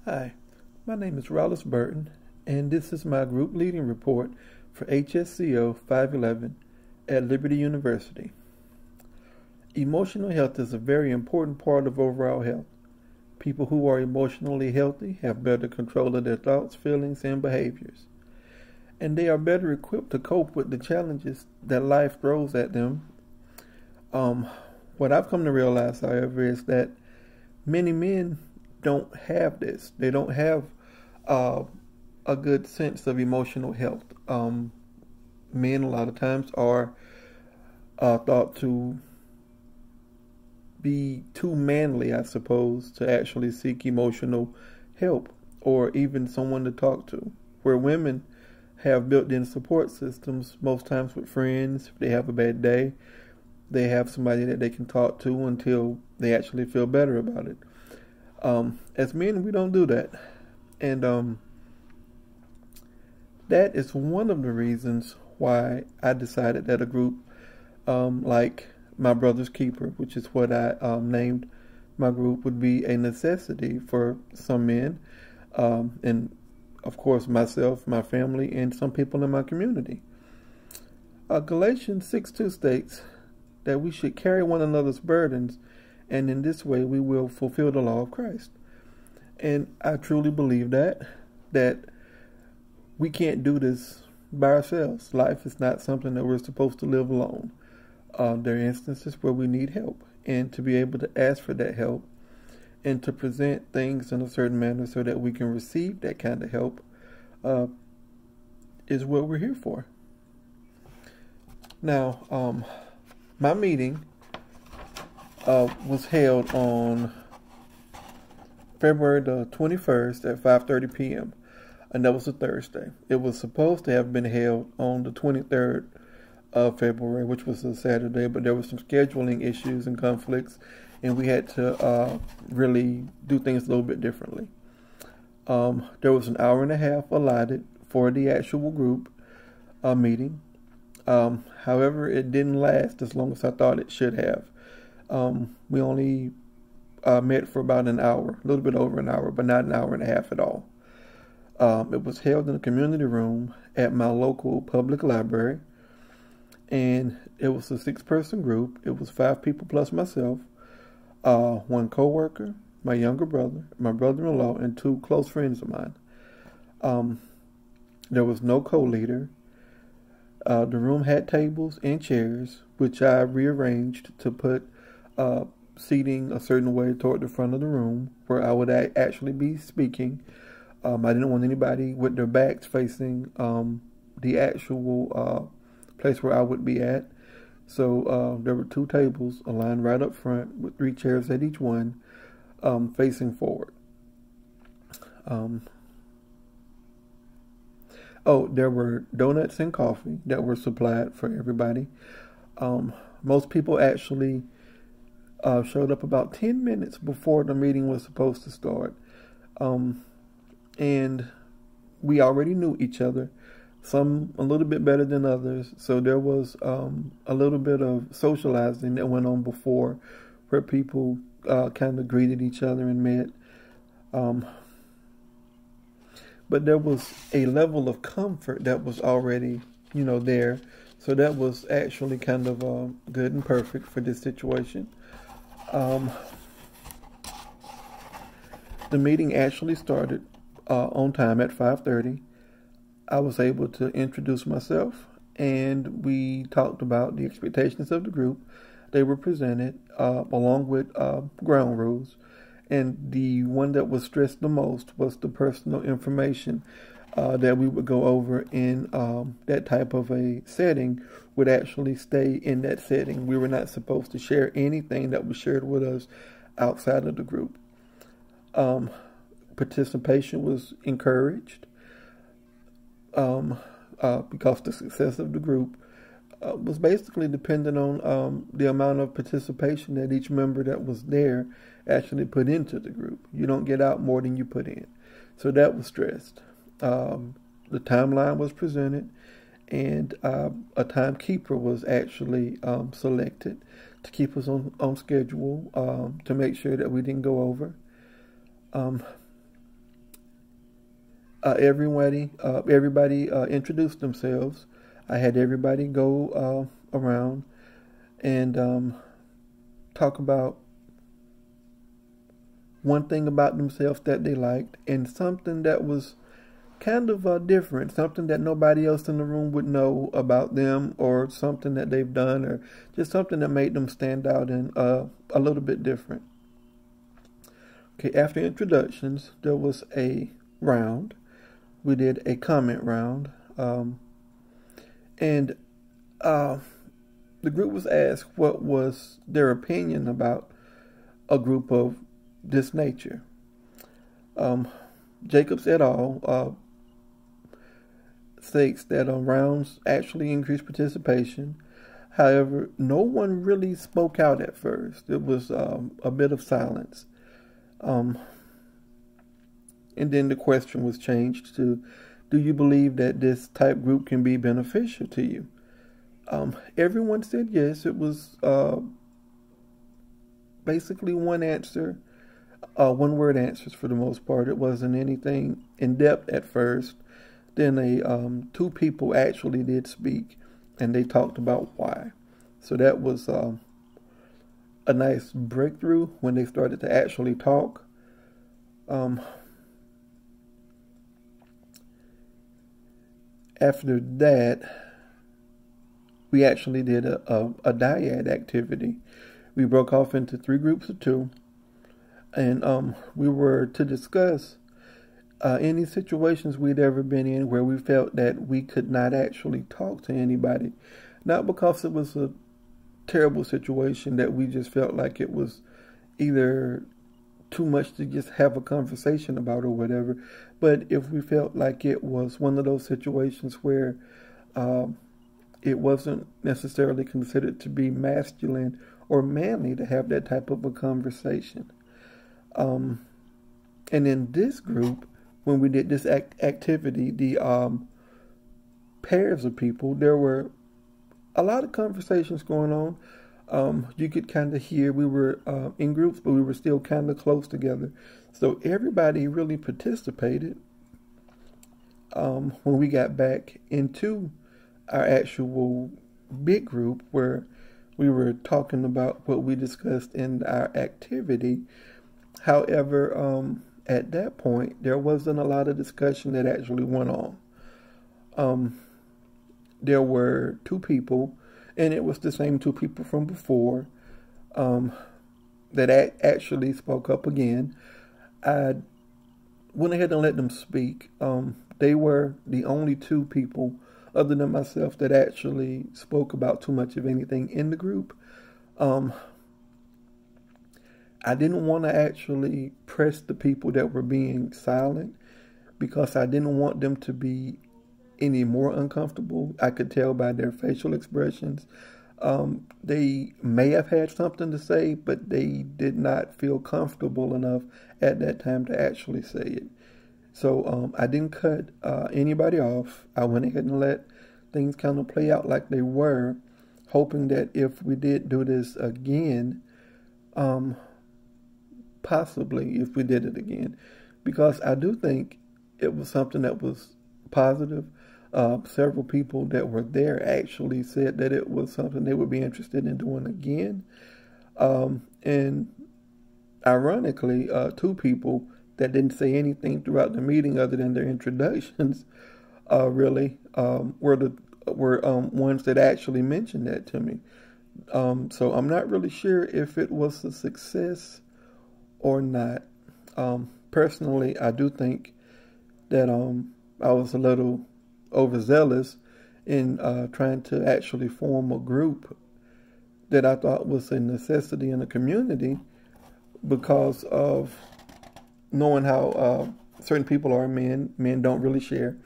Hi, my name is Rollis Burton, and this is my group leading report for HSCO 511 at Liberty University. Emotional health is a very important part of overall health. People who are emotionally healthy have better control of their thoughts, feelings, and behaviors, and they are better equipped to cope with the challenges that life throws at them. What I've come to realize, however, is that many men don't have this. They don't have uh, a good sense of emotional health. Men, a lot of times, are thought to be too manly, I suppose, to actually seek emotional help or even someone to talk to. Where women have built-in support systems, most times with friends. If they have a bad day, they have somebody that they can talk to until they actually feel better about it. As men, we don't do that. And that is one of the reasons why I decided that a group like My Brother's Keeper, which is what I named my group, would be a necessity for some men, and of course myself, my family, and some people in my community. Galatians 6:2 states that we should carry one another's burdens, and in this way we will fulfill the law of Christ. And I truly believe that we can't do this by ourselves. Life is not something that we're supposed to live alone. There are instances where we need help, and to be able to ask for that help and to present things in a certain manner so that we can receive that kind of help is what we're here for. Now, my meeting was held on February the 21st at 5:30 p.m. and that was a Thursday. It was supposed to have been held on the 23rd of February, which was a Saturday, but there were some scheduling issues and conflicts, and we had to really do things a little bit differently. There was an hour and a half allotted for the actual group meeting. However, it didn't last as long as I thought it should have. We only met for about an hour, a little bit over an hour, but not an hour and a half at all. It was held in a community room at my local public library, and it was a 6-person group. It was 5 people plus myself, one coworker, my younger brother, my brother-in-law, and 2 close friends of mine. There was no co-leader. The room had tables and chairs, which I rearranged to put seating a certain way toward the front of the room where I would actually be speaking. I didn't want anybody with their backs facing the actual place where I would be at. So there were 2 tables aligned right up front with 3 chairs at each one, facing forward. There were donuts and coffee that were supplied for everybody. Most people actually showed up about 10 minutes before the meeting was supposed to start. And we already knew each other, some a little bit better than others. So there was a little bit of socializing that went on before, where people kind of greeted each other and met. But there was a level of comfort that was already, there. So that was actually kind of good and perfect for this situation. The meeting actually started on time at 5:30. I was able to introduce myself, and we talked about the expectations of the group. They were presented along with ground rules. And the one that was stressed the most was the personal information that we would go over in that type of a setting would actually stay in that setting. We were not supposed to share anything that was shared with us outside of the group. Participation was encouraged because the success of the group was basically dependent on the amount of participation that each member that was there actually put into the group. You don't get out more than you put in. So that was stressed. The timeline was presented, and a timekeeper was actually selected to keep us on schedule, to make sure that we didn't go over. Everybody introduced themselves. I had everybody go around and talk about one thing about themselves that they liked and something that was kind of different, something that nobody else in the room would know about them, or something that they've done, or just something that made them stand out and a little bit different. Okay, after introductions, there was a round. We did a comment round, and the group was asked what was their opinion about a group of this nature. Jacobs et al. States that rounds actually increased participation. However, no one really spoke out at first. It was a bit of silence. And then the question was changed to, do you believe that this type group can be beneficial to you? Everyone said yes. It was basically one answer, one-word answers for the most part. It wasn't anything in-depth at first. Then two people actually did speak, and they talked about why. So that was a nice breakthrough when they started to actually talk. After that, we actually did a dyad activity. We broke off into 3 groups of 2, and we were to discuss any situations we'd ever been in where we felt that we could not actually talk to anybody. Not because it was a terrible situation that we just felt like it was either too much to just have a conversation about or whatever, but if we felt like it was one of those situations where it wasn't necessarily considered to be masculine or manly to have that type of a conversation. And in this group, when we did this activity, the pairs of people, there were a lot of conversations going on. You could kind of hear we were in groups, but we were still kind of close together. So everybody really participated. When we got back into our actual big group where we were talking about what we discussed in our activity. However, at that point, there wasn't a lot of discussion that actually went on. There were 2 people, and it was the same 2 people from before, that actually spoke up again. I went ahead and let them speak. They were the only 2 people, other than myself, that actually spoke about too much of anything in the group. I didn't want to actually press the people that were being silent because I didn't want them to be any more uncomfortable. I could tell by their facial expressions. They may have had something to say, but they did not feel comfortable enough at that time to actually say it. So I didn't cut anybody off. I went ahead and let things kind of play out like they were, hoping that if we did do this again, possibly if we did it again, because I do think it was something that was positive. Several people that were there actually said that it was something they would be interested in doing again. And ironically, 2 people that didn't say anything throughout the meeting other than their introductions really were ones that actually mentioned that to me. So I'm not really sure if it was a success or not. Personally, I do think that I was a little overzealous in trying to actually form a group that I thought was a necessity in the community because of knowing how certain people are men. Men don't really share.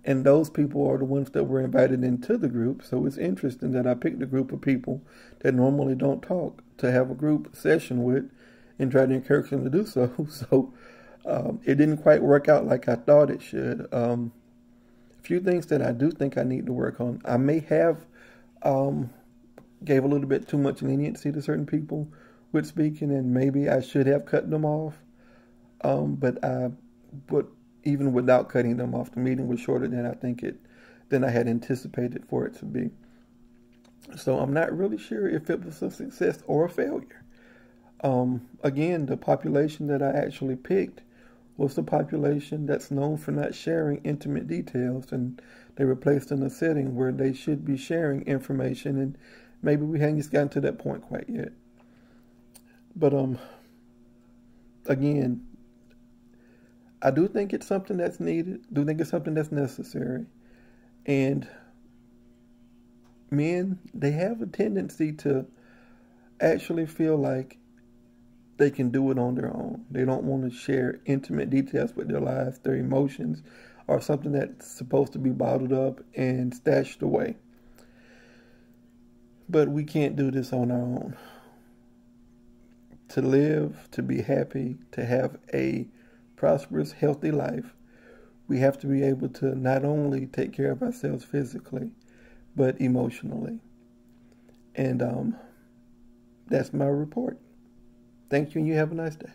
And those people are the ones that were invited into the group. So it's interesting that I picked a group of people that normally don't talk to have a group session with and try to encourage them to do so. So it didn't quite work out like I thought it should. A few things that I do think I need to work on. I may have gave a little bit too much leniency to certain people with speaking, and maybe I should have cut them off. But even without cutting them off, the meeting was shorter than I had anticipated for it to be. So I'm not really sure if it was a success or a failure. Again, the population that I actually picked was the population that's known for not sharing intimate details, and they were placed in a setting where they should be sharing information, and maybe we haven't just gotten to that point quite yet. But again, I do think it's something that's needed. Do think it's something that's necessary. And men, they have a tendency to actually feel like they can do it on their own. They don't want to share intimate details with their lives, their emotions, or something that's supposed to be bottled up and stashed away. But we can't do this on our own. To live, to be happy, to have a prosperous, healthy life, we have to be able to not only take care of ourselves physically, but emotionally. And that's my report. Thank you, and you have a nice day.